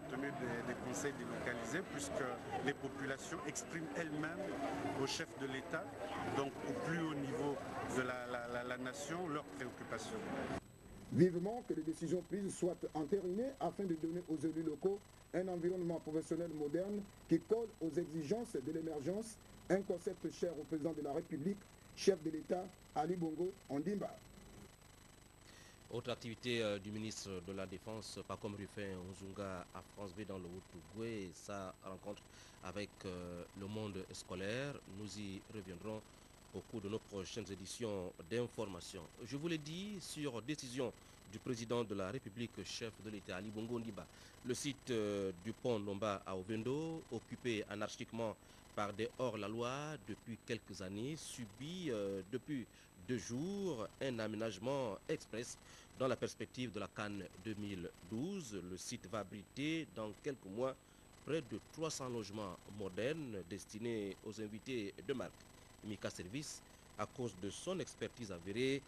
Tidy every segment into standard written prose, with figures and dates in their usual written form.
la tenue des conseils délocalisés, puisque les populations expriment elles-mêmes au chef de l'État, donc au plus haut niveau de la nation, leurs préoccupations. Vivement que les décisions prises soient entérinées afin de donner aux élus locaux un environnement professionnel moderne qui colle aux exigences de l'émergence, un concept cher au président de la République, chef de l'État, Ali Bongo Ondimba. Autre activité du ministre de la Défense, Pacome Rufin Nzunga à France B dans le Haut-Tougoué, sa rencontre avec le monde scolaire. Nous y reviendrons au cours de nos prochaines éditions d'information. Je vous l'ai dit, sur décision du président de la République, chef de l'État, Ali Bongo Ondimba, le site du pont Lomba à Ovendo, occupé anarchiquement par des hors-la-loi depuis quelques années, subit depuis 2 jours un aménagement express dans la perspective de la Cannes 2012. Le site va abriter dans quelques mois près de 300 logements modernes destinés aux invités de marque. Mika Service, à cause de son expertise avérée,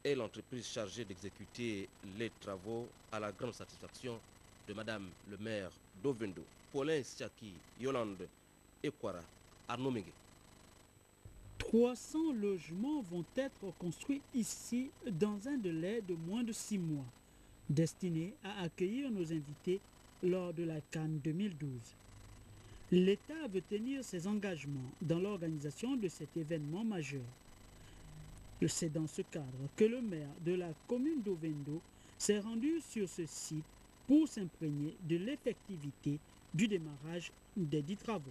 est l'entreprise chargée d'exécuter les travaux à la grande satisfaction de Madame le maire d'Ovendo. Paulin Siaki, Yolande Ekwara, Arnaud Mengue. 300 logements vont être construits ici dans un délai de moins de 6 mois, destinés à accueillir nos invités lors de la Cannes 2012. L'État veut tenir ses engagements dans l'organisation de cet événement majeur. C'est dans ce cadre que le maire de la commune d'Ovendo s'est rendu sur ce site pour s'imprégner de l'effectivité du démarrage des dits travaux.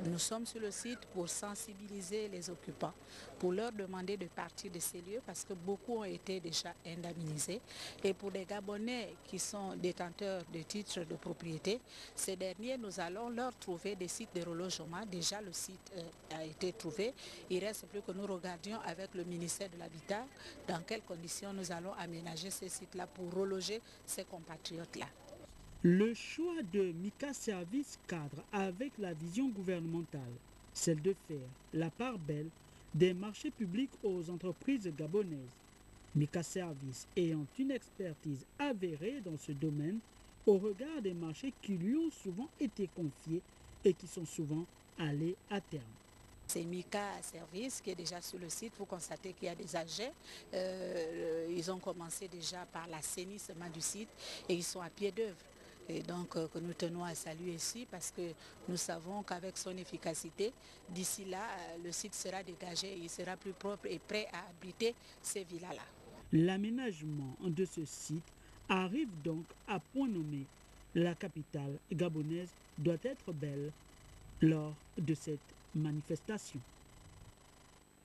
Nous sommes sur le site pour sensibiliser les occupants, pour leur demander de partir de ces lieux parce que beaucoup ont été déjà indemnisés. Et pour les Gabonais qui sont détenteurs de titres de propriété, ces derniers, nous allons leur trouver des sites de relogement. Déjà, le site a été trouvé. Il ne reste plus que nous regardions avec le ministère de l'Habitat dans quelles conditions nous allons aménager ces sites-là pour reloger ces compatriotes-là. Le choix de Mika Service cadre avec la vision gouvernementale, celle de faire la part belle des marchés publics aux entreprises gabonaises. Mika Service ayant une expertise avérée dans ce domaine au regard des marchés qui lui ont souvent été confiés et qui sont souvent allés à terme. C'est Mika Service qui est déjà sur le site. Vous constatez qu'il y a des agents. Ils ont commencé déjà par l'assainissement du site et ils sont à pied d'œuvre. Et donc que nous tenons à saluer ici parce que nous savons qu'avec son efficacité, d'ici là, le site sera dégagé et il sera plus propre et prêt à abriter ces villas-là. L'aménagement de ce site arrive donc à point nommé. La capitale gabonaise doit être belle lors de cette manifestation.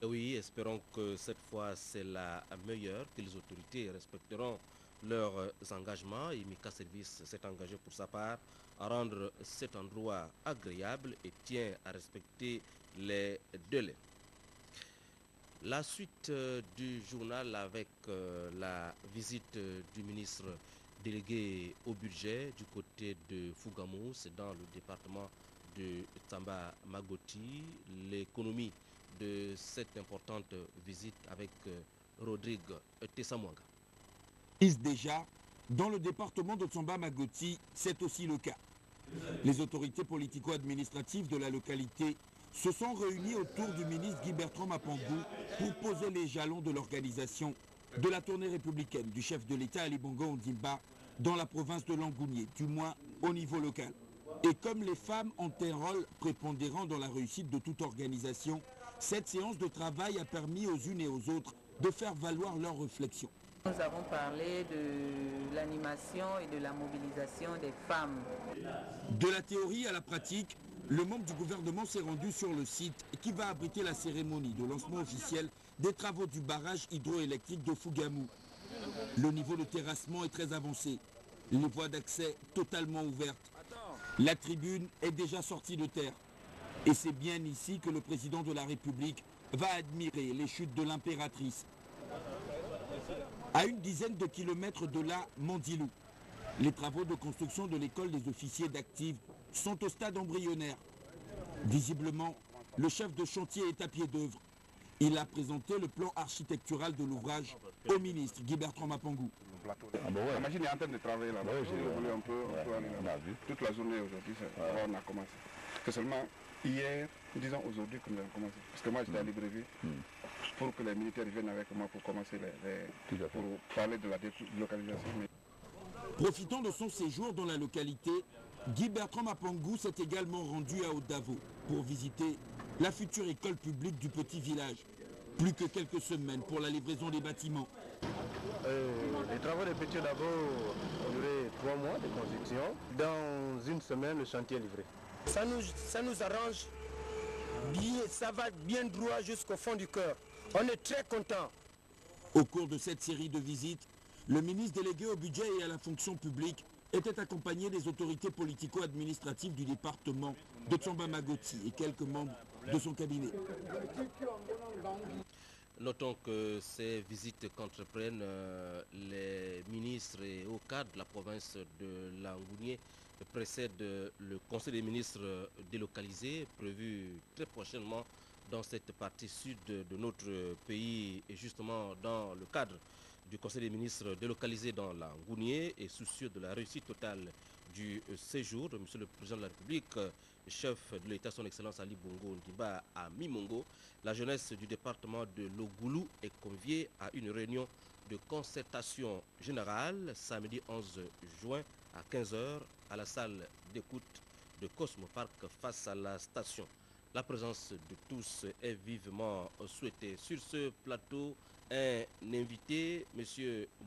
Oui, espérons que cette fois c'est la meilleure, que les autorités respecteront leurs engagements. Et Mika Service s'est engagé pour sa part à rendre cet endroit agréable et tient à respecter les délais. La suite du journal avec la visite du ministre délégué au budget du côté de Fougamou, c'est dans le département de Tamba Magoti. L'économie de cette importante visite avec Rodrigue Tessamouanga. Déjà, dans le département de Tsamba Magoti, c'est aussi le cas. Les autorités politico-administratives de la localité se sont réunies autour du ministre Guy Bertrand Mapangou pour poser les jalons de l'organisation de la tournée républicaine du chef de l'État Ali Bongo Ondimba dans la province de Langounié, du moins au niveau local. Et comme les femmes ont un rôle prépondérant dans la réussite de toute organisation, cette séance de travail a permis aux unes et aux autres de faire valoir leurs réflexions. Nous avons parlé de l'animation et de la mobilisation des femmes. De la théorie à la pratique, le membre du gouvernement s'est rendu sur le site qui va abriter la cérémonie de lancement officiel des travaux du barrage hydroélectrique de Fougamou. Le niveau de terrassement est très avancé, les voies d'accès totalement ouvertes. La tribune est déjà sortie de terre. Et c'est bien ici que le président de la République va admirer les chutes de l'impératrice. À une dizaine de kilomètres de là, Mandilou. Les travaux de construction de l'école des officiers d'active sont au stade embryonnaire. Visiblement, le chef de chantier est à pied d'œuvre. Il a présenté le plan architectural de l'ouvrage au ministre Guy Bertrand Mapangou. La machine est en train de travailler là-bas. Un peu toute la journée aujourd'hui, on a commencé. C'est seulement hier, disons aujourd'hui que nous avons commencé. Parce que moi j'étais à Libreville pour que les militaires viennent avec moi pour commencer pour parler de la délocalisation. Profitant de son séjour dans la localité, Guy Bertrand Mapangou s'est également rendu à Odavo pour visiter la future école publique du petit village. Plus que quelques semaines pour la livraison des bâtiments. Les travaux de Petit Odavo ont duré 3 mois de construction. Dans une semaine, le chantier est livré. Ça nous arrange bien, ça va bien droit jusqu'au fond du cœur. On est très contents. Au cours de cette série de visites, le ministre délégué au budget et à la fonction publique était accompagné des autorités politico-administratives du département de Tsamba Magoti et quelques membres de son cabinet. Notons que ces visites qu'entreprennent les ministres et hauts cadres de la province de Langounié précèdent le Conseil des ministres délocalisé prévu très prochainement dans cette partie sud de notre pays et justement dans le cadre du Conseil des ministres délocalisé dans la Ngounié et soucieux de la réussite totale du séjour de M. le Président de la République, chef de l'État, son Excellence Ali Bongo Ndimba à Mimongo, la jeunesse du département de Logoulou est conviée à une réunion de concertation générale samedi 11 juin à 15 h à la salle d'écoute de Cosmo Park face à la station. La présence de tous est vivement souhaitée. Sur ce plateau, un invité, M.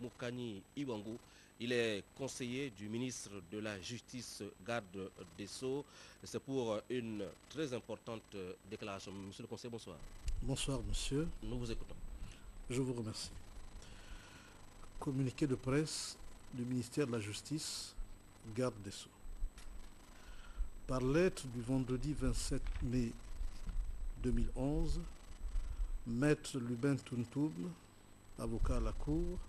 Moukani Iwangu. Il est conseiller du ministre de la Justice, garde des Sceaux. C'est pour une très importante déclaration. Monsieur le conseiller, bonsoir. Bonsoir, monsieur. Nous vous écoutons. Je vous remercie. Communiqué de presse du ministère de la Justice, garde des Sceaux. Par lettre du vendredi 27 mai 2011, Maître Lubin Tuntoum, avocat à la Cour,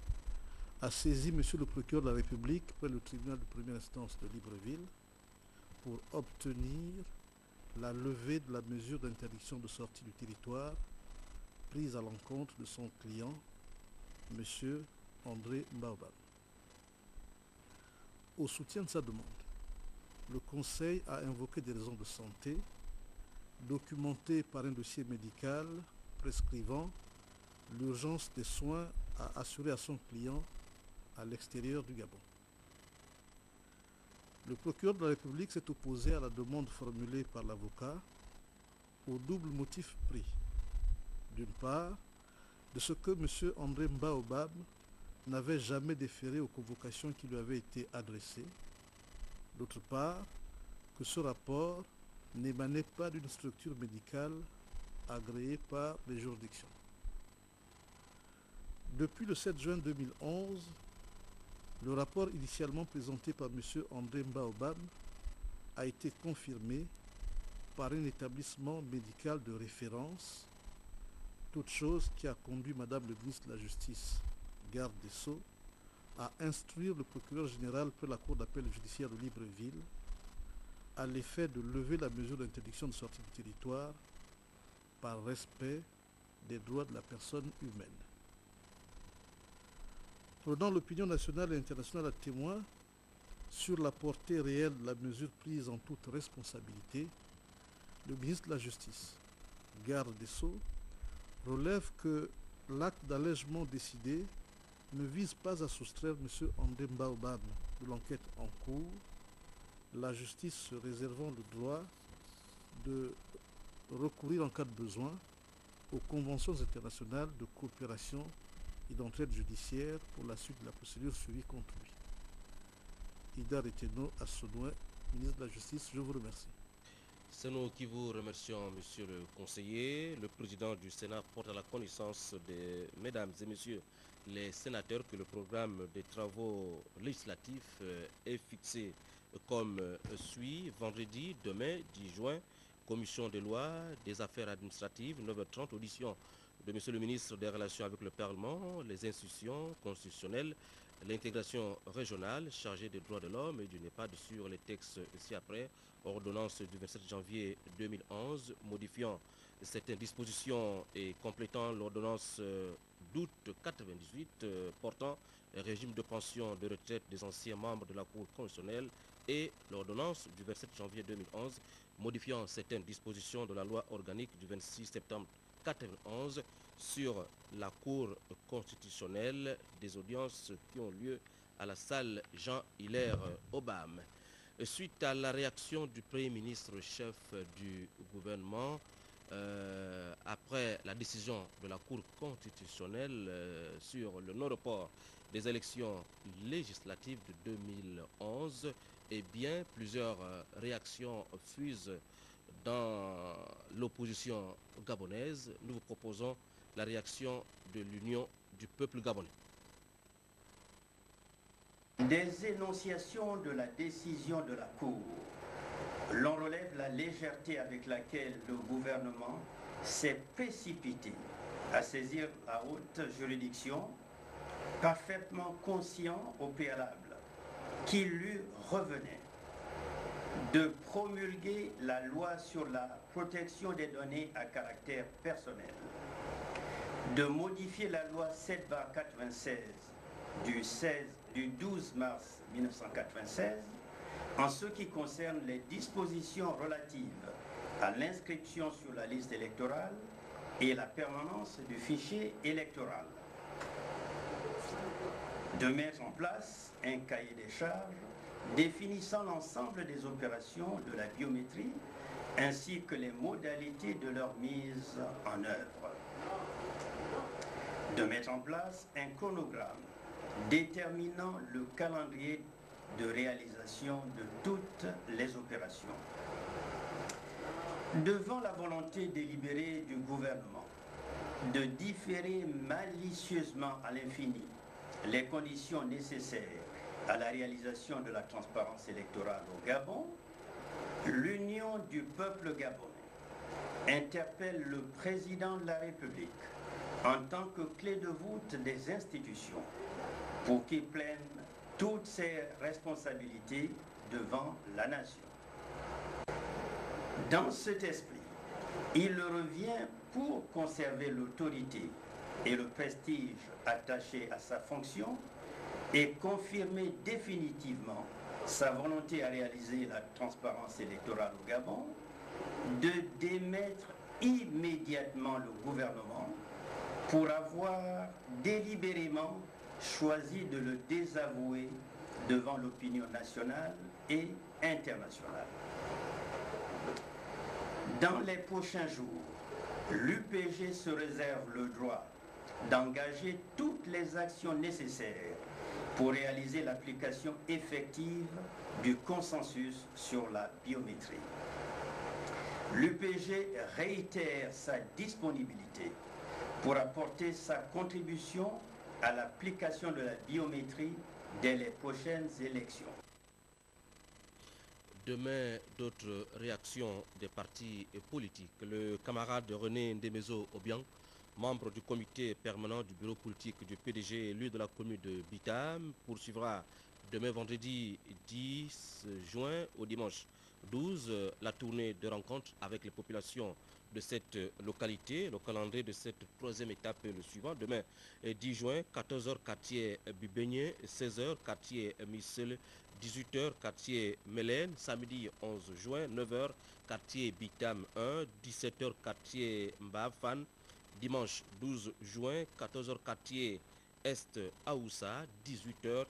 a saisi M. le procureur de la République près le tribunal de première instance de Libreville pour obtenir la levée de la mesure d'interdiction de sortie du territoire prise à l'encontre de son client, M. André Mbaoban. Au soutien de sa demande, le Conseil a invoqué des raisons de santé documentées par un dossier médical prescrivant l'urgence des soins à assurer à son client à l'extérieur du Gabon. Le procureur de la République s'est opposé à la demande formulée par l'avocat au double motif pris. D'une part, de ce que M. André Mbaobab n'avait jamais déféré aux convocations qui lui avaient été adressées. D'autre part, que ce rapport n'émanait pas d'une structure médicale agréée par les juridictions. Depuis le 7 juin 2011, le rapport initialement présenté par M. André Mbaobab a été confirmé par un établissement médical de référence, toute chose qui a conduit Madame le ministre de la Justice, garde des Sceaux, à instruire le procureur général près la Cour d'appel judiciaire de Libreville à l'effet de lever la mesure d'interdiction de sortie du territoire par respect des droits de la personne humaine. Prenant l'opinion nationale et internationale à témoin sur la portée réelle de la mesure prise en toute responsabilité, le ministre de la Justice, garde des Sceaux, relève que l'acte d'allègement décidé ne vise pas à soustraire M. André Mbaobab de l'enquête en cours, la justice se réservant le droit de recourir en cas de besoin aux conventions internationales de coopération et d'entraide judiciaire pour la suite de la procédure suivie contre lui. Ida Reteno Assonoué, ministre de la Justice, je vous remercie. C'est nous qui vous remercions, monsieur le conseiller. Le président du Sénat porte à la connaissance de mesdames et messieurs les sénateurs que le programme des travaux législatifs est fixé comme suit. Vendredi, demain, 10 juin, commission des lois, des affaires administratives, 9h30, audition de monsieur le ministre des Relations avec le Parlement, les institutions constitutionnelles, l'intégration régionale chargée des droits de l'homme et du NEPAD sur les textes ci-après, ordonnance du 27 janvier 2011 modifiant certaines dispositions et complétant l'ordonnance d'août 1998 portant régime de pension de retraite des anciens membres de la Cour constitutionnelle et l'ordonnance du 27 janvier 2011 modifiant certaines dispositions de la loi organique du 26 septembre 1991 sur la Cour constitutionnelle, des audiences qui ont lieu à la salle Jean-Hilaire Obam. Suite à la réaction du Premier ministre chef du gouvernement, après la décision de la Cour constitutionnelle sur le non-report des élections législatives de 2011, eh bien, plusieurs réactions fusent dans l'opposition gabonaise. Nous vous proposons la réaction de l'Union du peuple gabonais. Des énonciations de la décision de la Cour, l'on relève la légèreté avec laquelle le gouvernement s'est précipité à saisir la haute juridiction, parfaitement conscient au préalable qu'il lui revenait de promulguer la loi sur la protection des données à caractère personnel, de modifier la loi 7/96 du 12 mars 1996 en ce qui concerne les dispositions relatives à l'inscription sur la liste électorale et la permanence du fichier électoral, de mettre en place un cahier des charges définissant l'ensemble des opérations de la biométrie ainsi que les modalités de leur mise en œuvre, de mettre en place un chronogramme déterminant le calendrier de réalisation de toutes les opérations. Devant la volonté délibérée du gouvernement de différer malicieusement à l'infini les conditions nécessaires à la réalisation de la transparence électorale au Gabon, l'Union du peuple gabonais interpelle le président de la République en tant que clé de voûte des institutions pour qu'il prenne toutes ses responsabilités devant la nation. Dans cet esprit, il revient pour conserver l'autorité et le prestige attachés à sa fonction et confirmer définitivement sa volonté à réaliser la transparence électorale au Gabon, de démettre immédiatement le gouvernement pour avoir délibérément choisi de le désavouer devant l'opinion nationale et internationale. Dans les prochains jours, l'UPG se réserve le droit d'engager toutes les actions nécessaires pour réaliser l'application effective du consensus sur la biométrie. L'UPG réitère sa disponibilité pour apporter sa contribution à l'application de la biométrie dès les prochaines élections. Demain, d'autres réactions des partis politiques. Le camarade René Ndemezo Obiang, membre du comité permanent du bureau politique du PDG élu de la commune de Bitam, poursuivra demain vendredi 10 juin au dimanche 12 la tournée de rencontres avec les populations de cette localité. Le calendrier de cette troisième étape est le suivant. Demain 10 juin, 14h quartier Bibénié, 16h quartier Missel, 18h quartier Mélène. Samedi 11 juin, 9h quartier Bitam 1, 17h quartier Mbafan. Dimanche 12 juin, 14h quartier Est Aoussa, 18h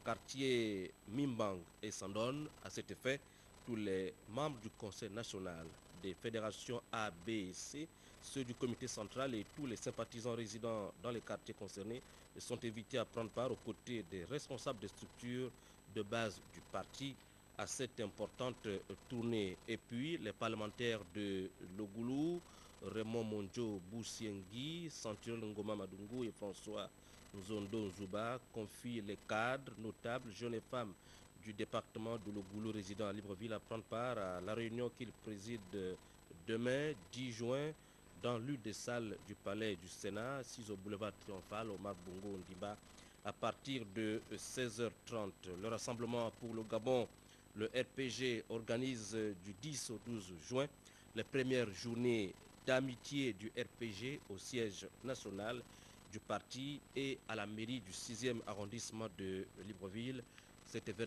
quartier Mimbang et Sandon. À cet effet, tous les membres du Conseil national des fédérations A, B et C, ceux du comité central et tous les sympathisants résidant dans les quartiers concernés sont invités à prendre part aux côtés des responsables des structures de base du parti à cette importante tournée. Et puis, les parlementaires de Logoulou, Raymond Mondjo Boussiengui, Centurion Ngoma Madungu et François Nzondo Nzuba confient les cadres notables, jeunes et femmes du département de Logoulou résidant à Libreville à prendre part à la réunion qu'il préside demain 10 juin dans l'une des salles du palais du Sénat, 6 au boulevard Triomphal, au Marc Bongo Ndiba, à partir de 16h30. Le rassemblement pour le Gabon, le RPG organise du 10 au 12 juin les premières journées d'amitié du RPG au siège national du parti et à la mairie du 6e arrondissement de Libreville. Cet événement